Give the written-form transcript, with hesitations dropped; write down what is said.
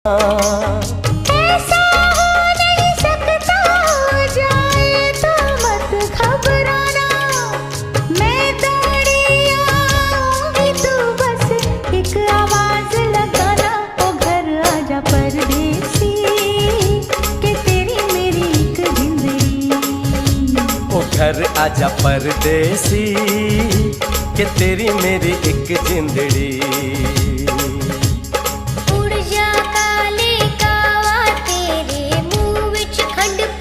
ऐसा हो नहीं सकता, हो जाए तो मत घबराना, मैं दौड़ी आऊंगी, तू बस एक आवाज लगाना। ओ घर आजा परदेसी, कि तेरी मेरी एक जिंदड़ी। ओ घर आजा परदेसी, कि तेरी मेरी एक जिंदड़ी।